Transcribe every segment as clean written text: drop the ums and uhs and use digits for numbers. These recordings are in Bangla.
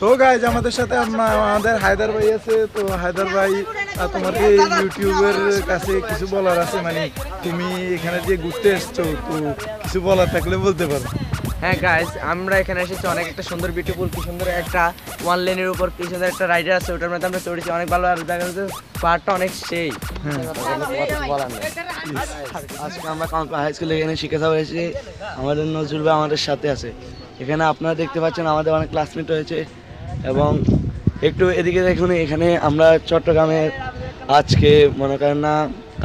সো গাইজ আমাদের সাথে আমাদের হায়দার ভাই আছে। তো হায়দার ভাই তোমাকে ইউটিউবের কাছে কিছু বলার আছে, মানে তুমি এখানে যে ঘুরতে এসছো, তো কিছু বলার থাকলে বলতে পারো। হ্যাঁ গাইজ, আমরা এখানে এসেছি, অনেক একটা সুন্দর বিউটিফুল, কি সুন্দর একটা ওয়ান লেনের উপর কি সুন্দর একটা রাইডার আছে, ওটার মধ্যে আমরা চড়েছি, অনেক ভালো। আর দেখা যাচ্ছে পাহাড়টা অনেক সেই। আজকে আমরা হাই স্কুলে এখানে শিক্ষা হয়েছি, আমাদের নজরুল ভাই আমাদের সাথে আছে। এখানে আপনারা দেখতে পাচ্ছেন আমাদের অনেক ক্লাসমেট হয়েছে। এবং একটু এদিকে দেখুন, এখানে আমরা চট্টগ্রামে আজকে মনে করেন না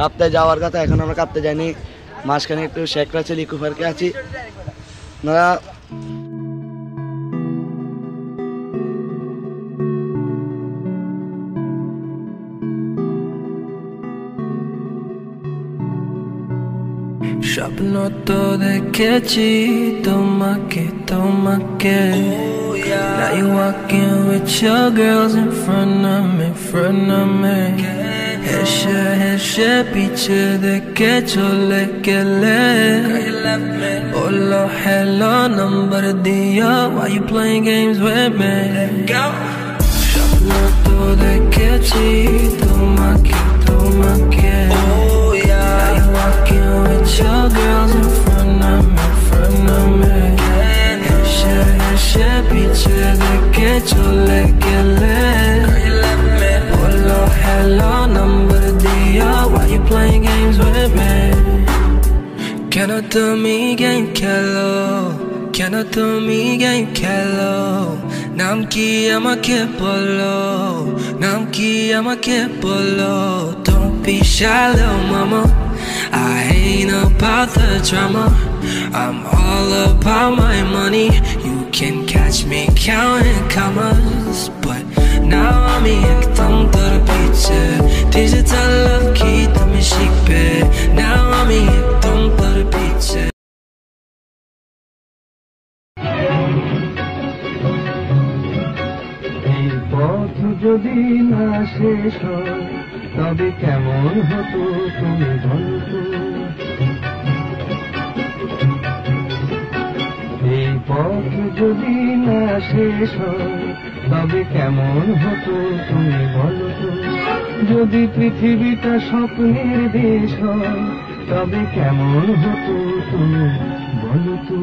কাপ্তায় যাওয়ার কথা, এখন আমরা কাপ্তায় যাইনি, মাঝখানে একটু শেখ রাসেল ইকো পার্কে আছি। আপনারা স্বপ্ন তো দেখেছি তোমাকে তোমাকে, now you walking with your girls in front of me, হেসে হেসে পিছে দেখে চলে গেলে, বললো hello number দিও, why you playing games with me? স্বপ্ন তো দেখেছি তোমাকে তোমাকে, walking with your girls in front of me, হেসে হেসে পিছে দেখে চলে গেলে, বললো hello number দিও, why you playing games with me? কেন তুমি গেম খেলো, কেন তুমি গেম খেলো, নাম কি আমাকে বলো, নাম কি আমাকে বলো। Don't be shy little mama, I ain't about the drama, I'm all about my money. You can catch me counting commas, but now I'm ekdom dar piche, digital love ki tumi shikbe, now I'm ekdom dar piche. এই পথ যদি না শেষ হয় তবে কেমন হতো তুমি বলতো, এই পথ যদি না শেষ হয় তবে কেমন হতো তুমি বলতো, যদি পৃথিবীটা স্বপ্নের দেশ হয় তবে কেমন হতো তুমি বলতো।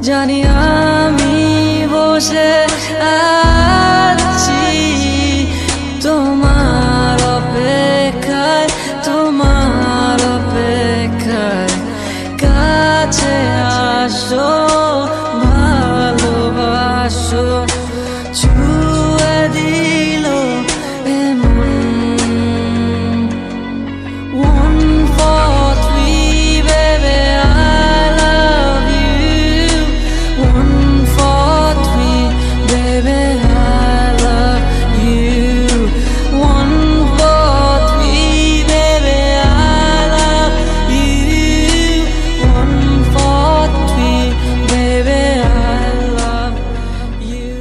জানি আমি বসে আছি তোমার অপেক্ষায়, তোমার অপেক্ষায়। কাছে আসো, ভালোবাসো, ছুঁয়ে দিল এমন। 1, 4, 3, baby, I love you. 1, 4, 3, baby, I love you. 1, 4, 3, baby, I love you. 1, 4, 3, baby, I love you.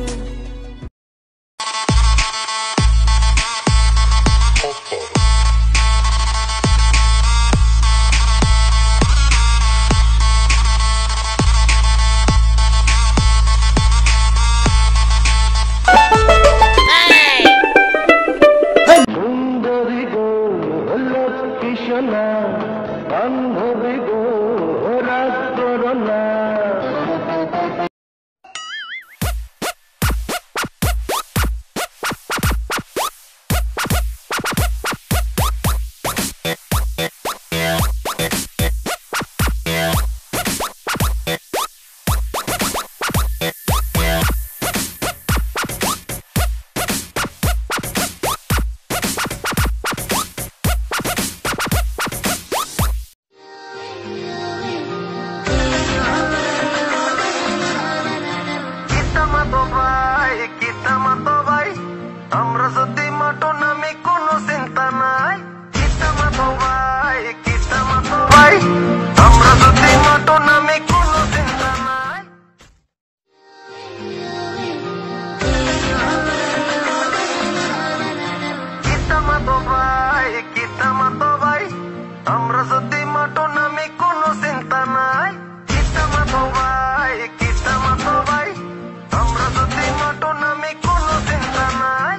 সুন্দরী গো লক্ষ্মী সোনা, বান্ধবী গো রাগ করো না। আমরা যদি মাটো নামে কোনো চিন্তা নাই, ভাই আমরা যদি মাটো নামে কোনো চিন্তা নাই। ভাই আমরা যদি মাটো নামে কোনো চিন্তা নাই, ভাই আমরা যদি মাটো নামে কোনো চিন্তা নাই।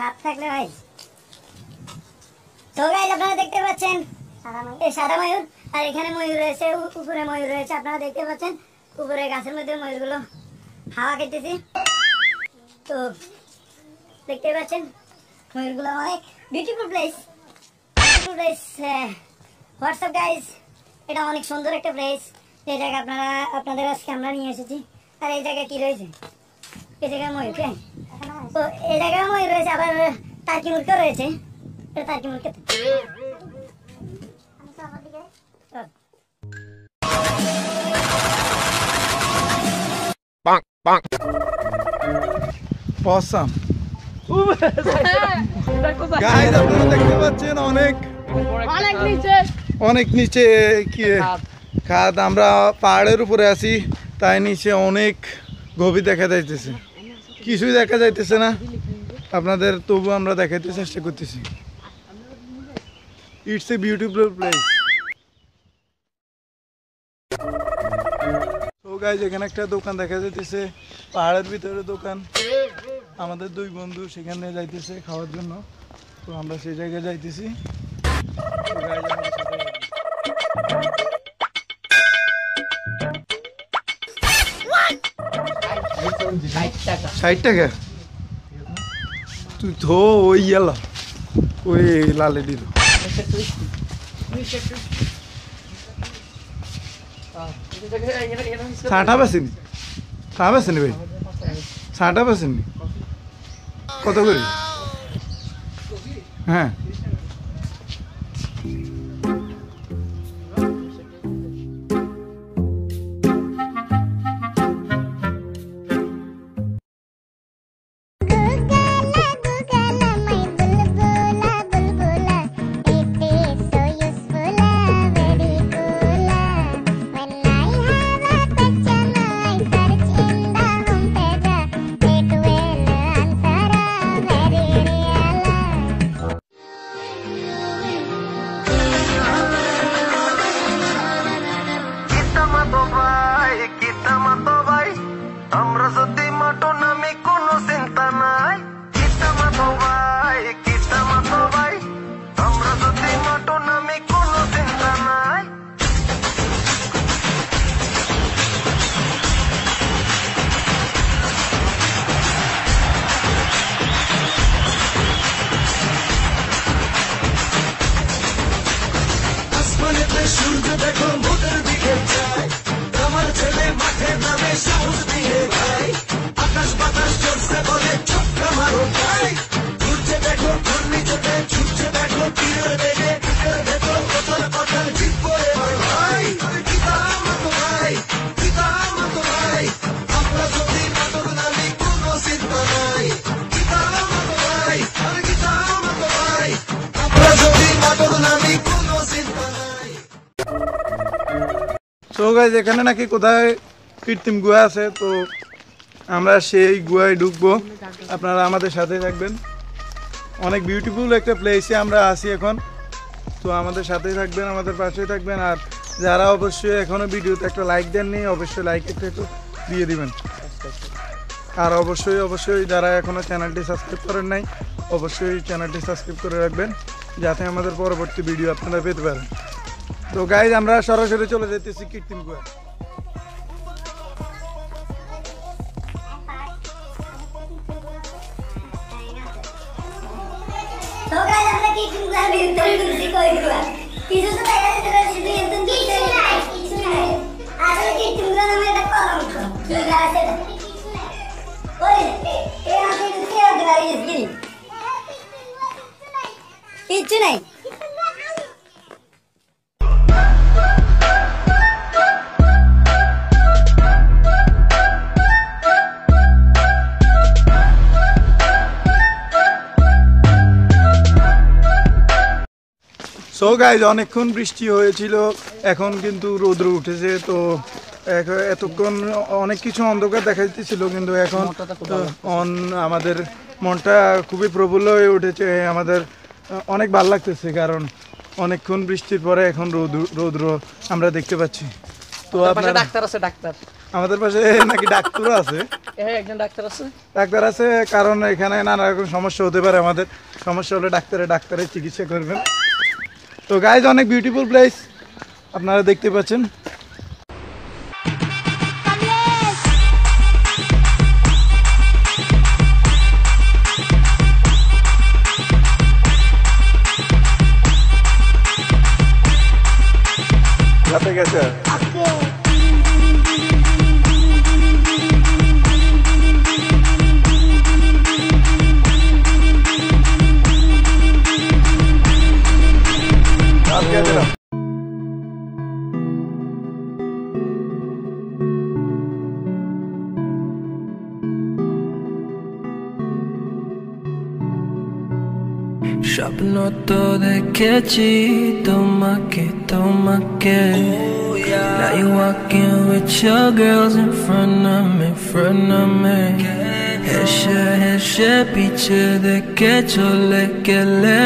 হাত থাকলে ভাই। তো গাইস আপনারা দেখতে পাচ্ছেন এই সাদা ময়ূর, আর এখানে ময়ূর রয়েছে, উপরে ময়ূর রয়েছে। আপনারা দেখতে পাচ্ছেন উপরে গাছের মধ্যে ময়ূরগুলো হাওয়া খেতেছে। তো দেখতে পাচ্ছেন ময়ূরগুলো অনেক বিউটিফুল প্লেস। হোয়াটসঅ্যাপ গাইস, এটা অনেক সুন্দর একটা প্লেস। এই জায়গা আপনাদের আজকে আমরা নিয়ে এসেছি। আর এই জায়গায় কি রয়েছে? এই জায়গায় ময়ূর, তো এই জায়গায় ময়ূর রয়েছে, আবার টার্কি মুরগিও রয়েছে। টার্কি মুরগি Awesome. Guys, আপনারা দেখতে পাচ্ছেন অনেক নিচে কি খাদ। আমরা পাহাড়ের উপরে আছি, তাই নিচে অনেক গভীর দেখা যাইতেছে, কিছুই দেখা যাইতেছে না আপনাদের, তবু আমরা দেখাইতে চেষ্টা করতেছি। It's a beautiful place. তো গাইজ এখানে একটা দোকান দেখা যাইতেছে, পাহাড়ের ভিতরে দোকান। আমাদের দুই বন্ধু সেখানে যাইতেছে খাওয়ার জন্য, তো আমরা সেই জায়গায় যাইতেছি। 60 টাকা তুই ধো ওই ইয়ালা ওই লালে দিল ষাটা বেসেনি ভাই, ষাটা বেসেনি কত করে? হ্যাঁ তো গাইজ এখানে নাকি কোথায় কৃত্রিম গুহা আছে, তো আমরা সেই গুহায় ঢুকবো, আপনারা আমাদের সাথে থাকবেন। অনেক বিউটিফুল একটা প্লেসে আমরা আছি এখন, তো আমাদের সাথেই থাকবেন, আমাদের পাশেই থাকবেন। আর যারা অবশ্যই এখনও ভিডিওতে একটা লাইক দেননি, অবশ্যই লাইক একটু দিয়ে দিবেন। আর অবশ্যই যারা এখনও চ্যানেলটি সাবস্ক্রাইব করেন নাই, অবশ্যই চ্যানেলটি সাবস্ক্রাইব করে রাখবেন, যাতে আমাদের পরবর্তী ভিডিও আপনারা পেতে পারেন। তো গাইজ আমরা সরাসরি চলে যেতেছি কৃত্রিম গুহা। তো গাইস আমরা কি গুহার ভিতরে ঢুকছি, কই গুহা কিছু তো দেখা যাচ্ছে না, শুধু একদম কিছু নাই। আসলে কি গুহা নামে একটা কলঙ্ক, কি গুহা আছে এটা? ওই এই আমি ঢুকছি আর দাঁড়িয়ে গেছি, কিছু নাই। সো গাইজ অনেকক্ষণ বৃষ্টি হয়েছিল, এখন কিন্তু রৌদ্র উঠেছে। তো এতক্ষণ অনেক কিছু অন্ধকার দেখাইতেছিল, কিন্তু এখন আমাদের মনটা খুবই প্রফুল্ল হয়ে উঠেছে, আমাদের অনেক ভালো লাগতেছে, কারণ অনেকক্ষণ বৃষ্টির পরে এখন রৌদ্র আমরা দেখতে পাচ্ছি। তো আপনার ডাক্তার আছে, ডাক্তার আমাদের পাশে নাকি ডাক্তারও আছে, একজন ডাক্তার আছে, ডাক্তার আছে, কারণ এখানে নানা রকম সমস্যা হতে পারে, আমাদের সমস্যা হলে ডাক্তারের চিকিৎসা করবেন। তো গাইজ অনেক বিউটিফুল প্লেস আপনারা দেখতে পাচ্ছেন। যাতে গেছে স্বপ্ন তো দেখেছি তোমাকে তোমাকে Now you walking with your girls in front of me হেসে পিছে দেখে চলে গেলে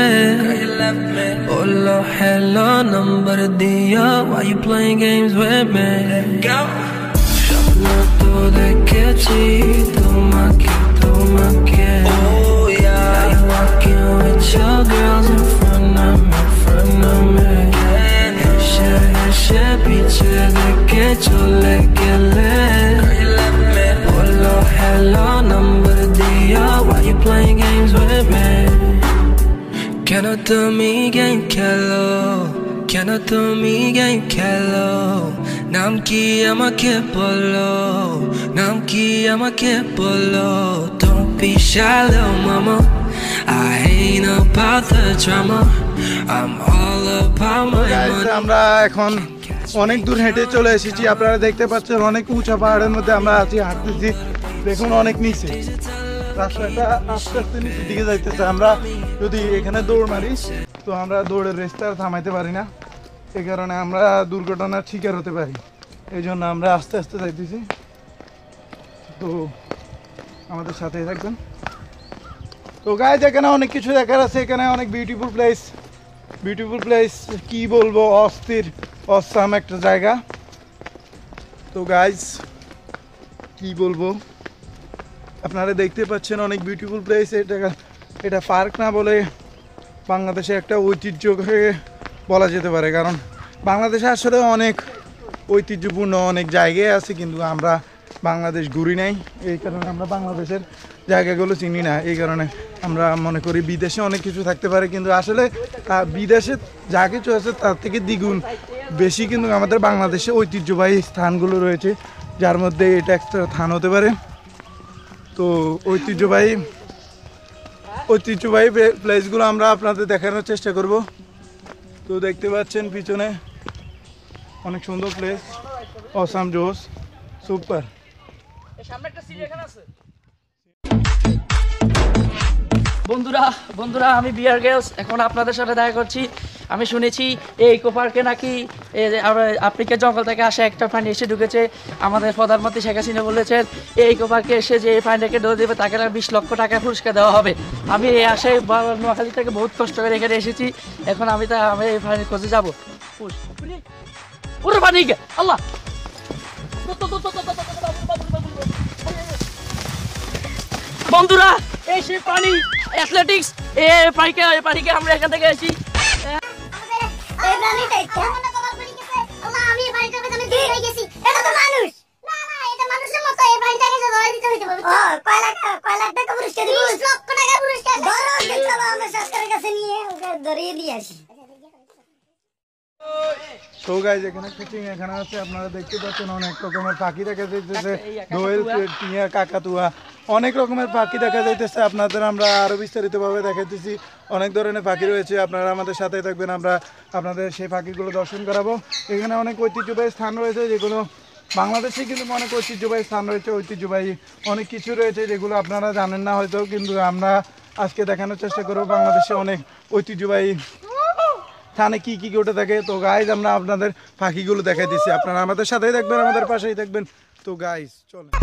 বলো hello number দিও Why you playing games with me স্বপ্ন তো দেখেছি তোমাকে তোমাকে Now you walking with your girls in front of me হেসে পিছে দেখে চলে গেলে বলো hello number দিও Why you playing games with me কেন তুমি গেম খেলো কেন তুমি গেম খেলো নাম কি আমাকে বলো নাম কি আমাকে বলো Don't be shy little mama I ain't about the drama I'm all about my money আমরা এখন অনেক দূর হেঁটে চলে এসেছি, আপনারা দেখতে পাচ্ছেন অনেক উঁচা পাহাড়ের মধ্যে আমরা আছি, হাঁটতেছি, দেখুন অনেক নিচে রাস্তাটা আস্তে আস্তে নিচের দিকে যাইতেছে। আমরা যদি এখানে দৌড় মারি তো আমরা দৌড়ের রেসটা থামাইতে পারি না, এই কারণে আমরা দুর্ঘটনার শিকার হতে পারি, এই জন্য আমরা আস্তে আস্তে যাইতেছি। তো আমাদের সাথেই থাকবেন। তো গাইজ এখানে অনেক কিছু দেখার আছে, এখানে অনেক বিউটিফুল প্লেস কি বলবো, অস্থির অসাম একটা জায়গা। তো গাইজ কি বলবো, আপনারা দেখতে পাচ্ছেন অনেক বিউটিফুল প্লেস। এটা পার্ক না বলে বাংলাদেশে একটা ঐতিহ্যকে বলা যেতে পারে, কারণ বাংলাদেশে আসলে অনেক ঐতিহ্যপূর্ণ অনেক জায়গায় আছে, কিন্তু আমরা বাংলাদেশ ঘুরি নাই, এই কারণে আমরা বাংলাদেশের জায়গাগুলো চিনি না। এই কারণে আমরা মনে করি বিদেশে অনেক কিছু থাকতে পারে, কিন্তু আসলে বিদেশে যা কিছু আছে তার থেকে দ্বিগুণ বেশি কিন্তু আমাদের বাংলাদেশে ঐতিহ্যবাহী স্থানগুলো রয়েছে, যার মধ্যে এটা একটা স্থান হতে পারে। তো ঐতিহ্যবাহী প্লেসগুলো আমরা আপনাদের দেখানোর চেষ্টা করব। তো দেখতে পাচ্ছেন পিছনে অনেক সুন্দর প্লেস, অসাম জোস, সুপার। বন্ধুরা আমি বিয়ার গেলস এখন আপনাদের সাথে দেখা করছি। আমি শুনেছি এই ইকো পার্কে নাকি আফ্রিকার জঙ্গল থেকে আসা একটা প্রাণী এসে ঢুকেছে। আমাদের প্রধানমন্ত্রী শেখ হাসিনা বলেছেন এই ইকো পার্কে এসে যে এই প্রাণীটাকে ডোজ দেবে তাকে 20 লক্ষ টাকা পুরস্কার দেওয়া হবে। আমি এই আশায় নোয়াখালী থেকে বহুত কষ্ট করে এখানে এসেছি। এখন আমি এই প্রাণীর খোঁজে যাবো। ওরে পানি আল্লাহ বন্ধুরা এই সেই প্রাণী অ্যাথলেটিক্স এই পানিকে আমরা এখান থেকে এসেছি। এই প্রাণীটা ইচ্ছা আমি এই বাড়িটার কাছে আমি দিয়ে গেছি। এটা তো মানুষ না না এটা মানুষের মতো এই বাড়িটাকে তো ধরে দিতে হইতে হবে। কয় লাখ টাকা পুরস্কার দিব 20 লক্ষ টাকা পুরস্কার ধরো চলো আমরা সরকারের কাছে নিয়ে ওকে ধরিয়ে দিয়ে আসি। সো গাইস এখানে ফিচিং এখানে আছে আপনারা দেখতে পাচ্ছেন অনেক রকমের পাখি দেখা যাইতেছে দোয়েল টিয়া কাকাতুয়া অনেক রকমের পাখি দেখা যাইতেছে আপনাদের আমরা আরো বিস্তারিতভাবে দেখাইতেছি অনেক ধরনের পাখি রয়েছে আপনারা আমাদের সাথে থাকবেন আমরা আপনাদের সেই পাখিগুলো দর্শন করাবো এখানে অনেক ঐতিহ্যবাহী স্থান রয়েছে যেগুলো বাংলাদেশে কিন্তু অনেক ঐতিহ্যবাহী স্থান রয়েছে ঐতিহ্যবাহী অনেক কিছু রয়েছে যেগুলো আপনারা জানেন না হয়তো কিন্তু আমরা আজকে দেখানোর চেষ্টা করবো বাংলাদেশে অনেক ঐতিহ্যবাহী স্থানে কি কি ঘটে থাকে তো গাইজ আমরা আপনাদের পাখিগুলো দেখাই দিচ্ছি আপনারা আমাদের সাথেই থাকবেন আমাদের পাশেই থাকবেন তো গাইজ চলেন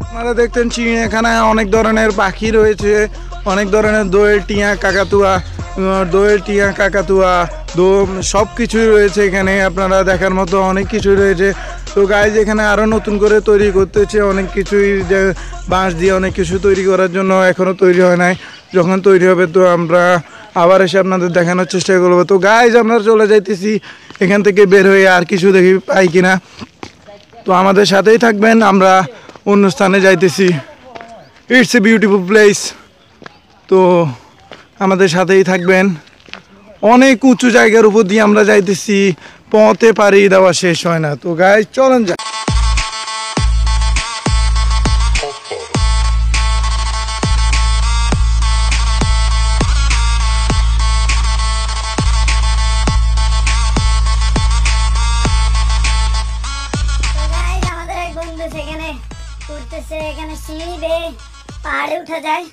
আপনারা দেখতেন চিড়িয়াখানায় অনেক ধরনের পাখি রয়েছে অনেক ধরনের দোয়েল টিয়া কাকাতুয়া সব কিছুই রয়েছে এখানে আপনারা দেখার মতো অনেক কিছুই রয়েছে তো গাইজ এখানে আরও নতুন করে তৈরি করতেছে অনেক কিছুই যে বাঁশ দিয়ে অনেক কিছু তৈরি করার জন্য এখনও তৈরি হয় নাই যখন তৈরি হবে তো আমরা আবার এসে আপনাদের দেখানোর চেষ্টা করবো তো গাইজ আমরা চলে যাইতেছি এখান থেকে বের হয়ে আর কিছু দেখি পাই কিনা তো আমাদের সাথেই থাকবেন আমরা অন্য স্থানে যাইতেছি ইটস এ বিউটিফুল প্লেস তো আমাদের সাথেই থাকবেন অনেক উঁচু জায়গার উপর দিয়ে আমরা যাইতেছি পথে পাড়ি দেওয়া শেষ হয় না তো গাইজ চলেন যাই উঠতেছে এখানে সিঁড়ি বেয়ে পাহাড়ে উঠা যায়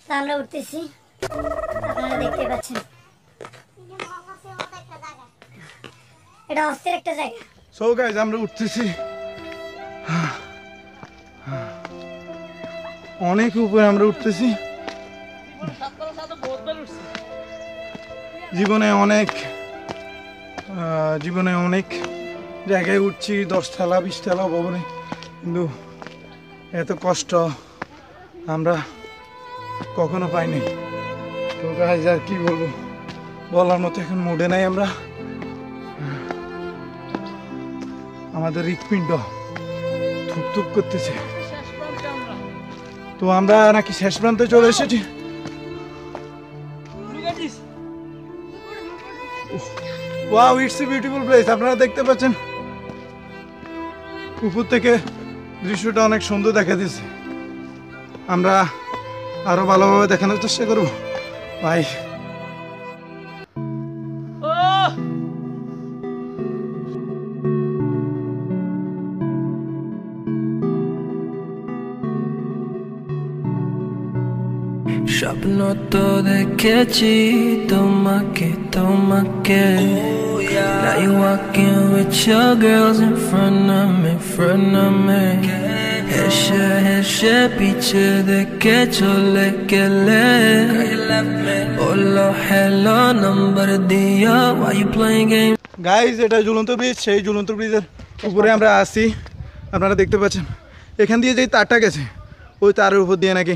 তো আমরা উঠতেছি আপনারা দেখতে পাচ্ছেন এটা অস্থির একটা জায়গা সো গাইজ আমরা উঠতেছি অনেক উপরে আমরা উঠতেছি জীবনে অনেক জায়গায় উঠছি 10 তলা 20 তলা ভবনে কিন্তু এত কষ্ট আমরা কখনো পাইনি তো গাইজ আর কি বলবো বলার মতো এখন মুডে নাই আমরা আমাদের হৃৎপিণ্ড থুপ করতেছে তো আমরা নাকি শেষ প্রান্তে চলে এসেছি wow it's a beautiful place আপনারা দেখতে পাচ্ছেন উপর থেকে দৃশ্যটা অনেক সুন্দর দেখা দিচ্ছে আমরা আরো ভালোভাবে দেখানোর চেষ্টা করবো ভাই স্বপ্ন তো দেখেছি তোমাকে Now you walking with your girls in front of me হেসে পিছে দেখে চলে গেলে বললো হ্যালো নাম্বার দিয়া why you playing game guys এটা ঝুলন্ত ব্রিজ সেই ঝুলন্ত ব্রিজের উপরে আমরা আসি আপনারা দেখতে পাচ্ছেন এখান দিয়ে যেই তারটা গেছে ওই তারের উপর দিয়ে নাকি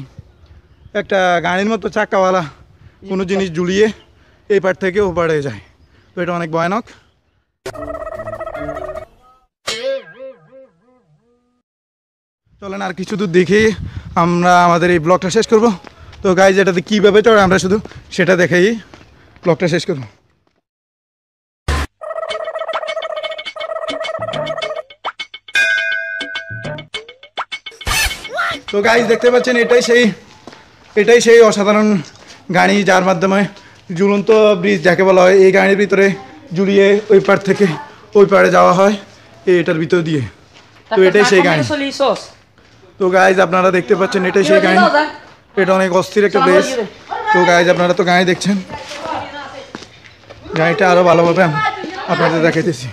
একটা গাড়ির মতো চাক্কাওয়ালা কোনো জিনিস ঝুলিয়ে এই পার থেকে ও পাড়ে যায় তো এটা অনেক ভয়ানক চলেন আর কিছু দূর দেখে আমরা আমাদের এই ব্লগটা শেষ করব তো গাইজ এটাতে কীভাবে চড়ে আমরা শুধু সেটা দেখেই ব্লগটা শেষ করব তো গাইজ দেখতে পাচ্ছেন এটাই সেই অসাধারণ গাড়ি, যার মাধ্যমে ঝুলন্ত ব্রিজ যাকে বলা হয়, এই গাড়ির ভিতরে ঝুলিয়ে ওই পার থেকে ওই পারে যাওয়া হয় এটার ভিতর দিয়ে। তো এটাই সেই গাড়ি। তো গাইজ আপনারা দেখতে পাচ্ছেন এটাই সেই গাড়ি, এটা অনেক অস্থির একটা প্লেস। তো গাইজ আপনারা তো গাড়ি দেখছেন, গাড়িটা আরও ভালোভাবে আপনাদের দেখাইতেছি।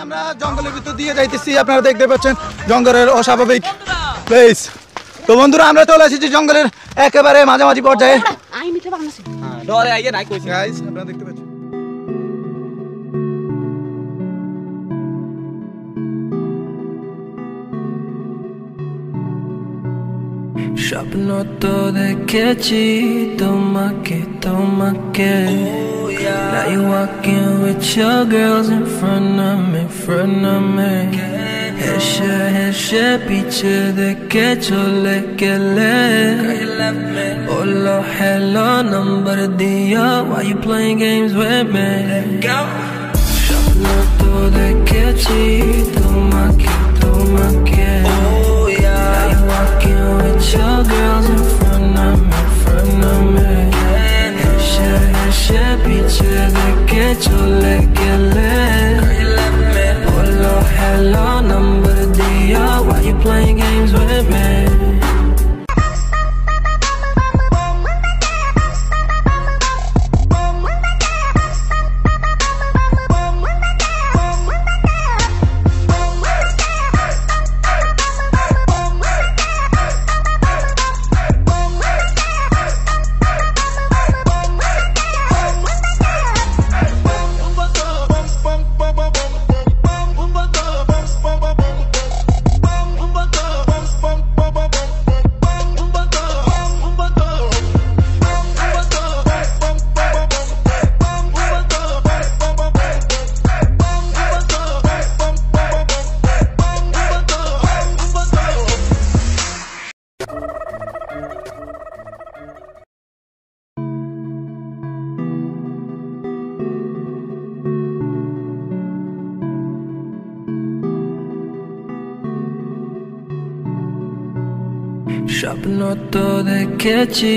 আমরা জঙ্গলের ভিতর দিয়ে যাইতেছি, আপনারা দেখতে পাচ্ছেন জঙ্গলের অস্বাভাবিক প্লেস। তো বন্ধুরা আমরা চলে এসেছি জঙ্গলের একেবারে মাঝামাঝি পর্যায়ে। গাইস আপনারা দেখতে পাচ্ছেন স্বপ্ন তো দেখেছি তোমাকে তোমাকে Now you walking with your girls in front of me হেসে পিছে দেখে চলে গেলে বলো hello number দিয়া Why you playing games with me স্বপ্ন তো দেখেছি তোমাকে তোমাকে Now you walking with your girls in front of me হেসে পিছে দেখে চলে গেলে বলো hello number দিয়া Why you playing games with me স্বপ্ন তো দেখেছি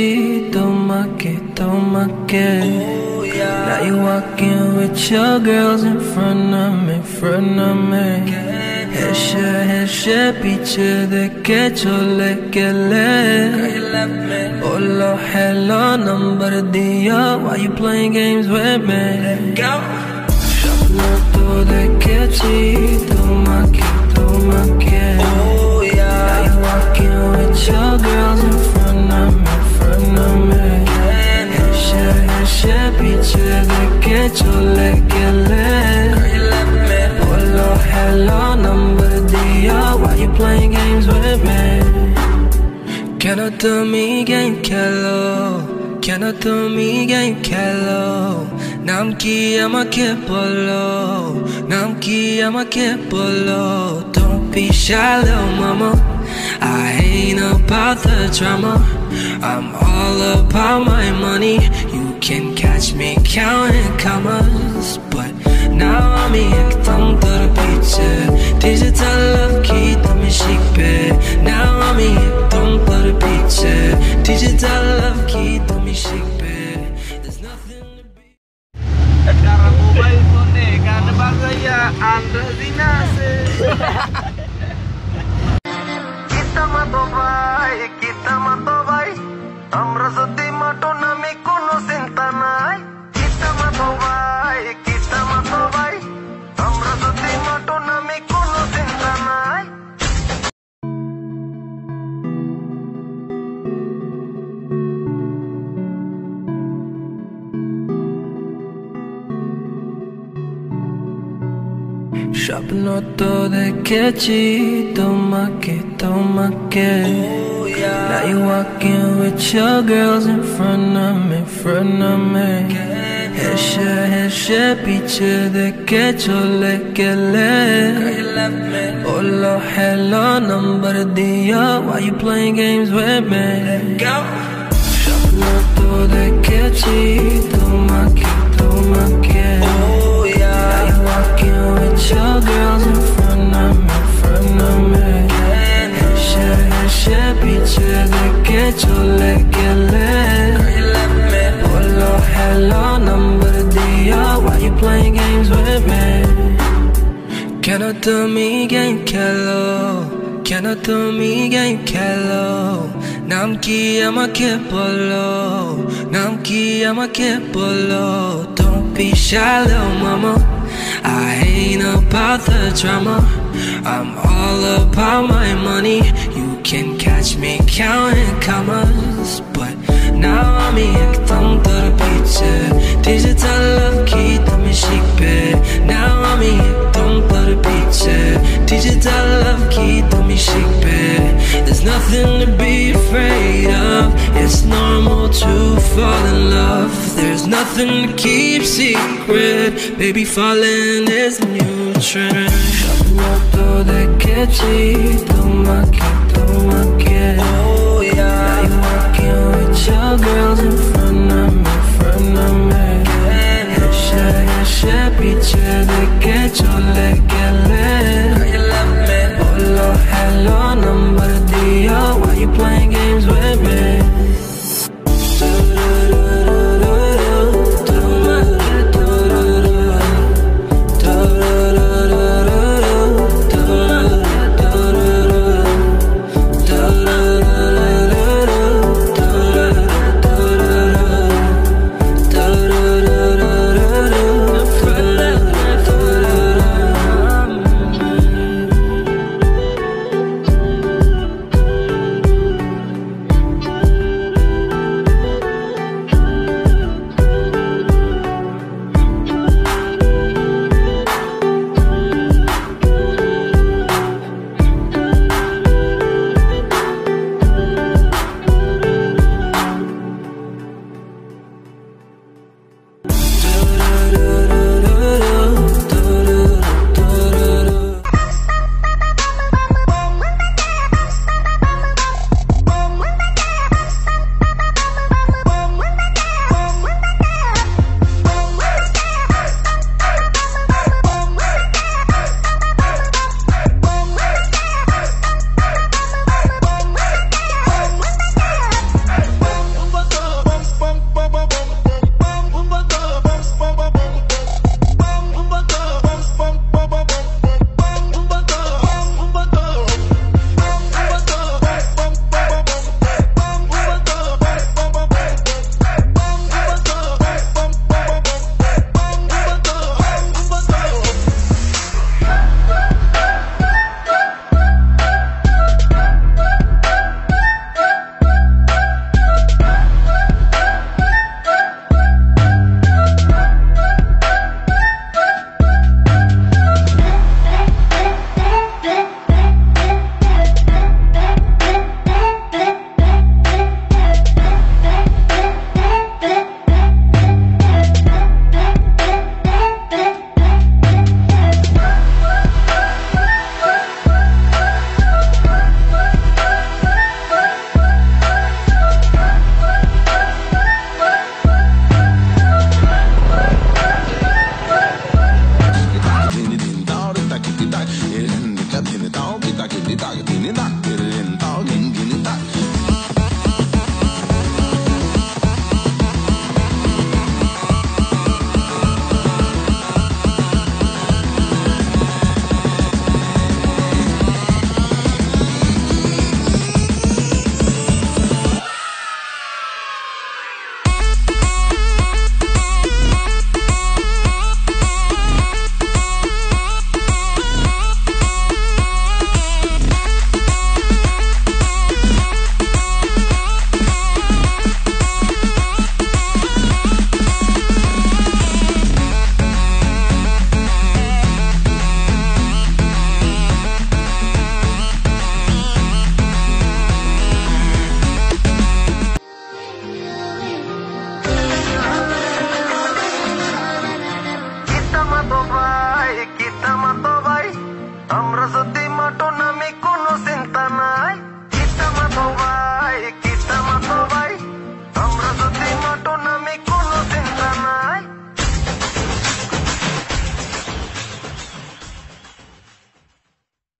তোমাকে তোমাকে Now you walking with your girls in front of me হেসে পিছে দেখে চলে গেলে বলো hello number দিয়া Why you playing games with me স্বপ্ন তো দেখেছি তোমাকে তোমাকে Now you walking with your girls in front of me হেসে পিছে দেখে চলে গেলে বলো hello number দিয়া Why you playing games with me কেন তুমি গেম খেলো কেন তুমি গেম খেলো নাম কি আমাকে বলো নাম কি আমাকে বলো Don't be shy little mama I ain't about the drama I'm all about my money You can catch me counting commas But now I'm একদম তোর পিছে Digital love কি তুমি শিখবে Now I'm একদম তোর পিছে Digital love কি তুমি শিখবে There's nothing to be Cara mobile phone kan bagaya anda dinase Kita mato bhai Amra jodi mato name kono chinta nai Kita mato bhai Amra jodi mato name kono chinta nai স্বপ্ন তো দেখেছি তোমাকে তোমাকে Now you walking with your girls in front of me হেসে হেসে পিছে দেখে চলে গেলে বললো hello number দিও why you playing games with me স্বপ্ন তো দেখেছি তোমাকে তোমাকে Now you walking with your girls in front of me হেসে হেসে পিছে দেখে চলে গেলে বললো hello number দিও why you playing games with me কেন তুমি গেম খেলো কেন তুমি গেম খেলো নাম কি আমাকে বলো নাম কি আমাকে বলো Don't be shy little mama I ain't about the drama I'm all about my money You can catch me counting commas But now I'm একদম তোর পিছে Digital love কি তুমি শিখবে Now I'm একদম তোর পিছে Digital love কি তুমি শিখবে There's nothing to be afraid of It's normal to fall in love There's nothing to keep secret Baby falling is a new trend স্বপ্ন তো দেখেছি তোমাকে তোমাকে Now you walking with your girls in front of me হেসে হেসে পিছে দেখে চলে গেলে বললো hello number দিও why you playing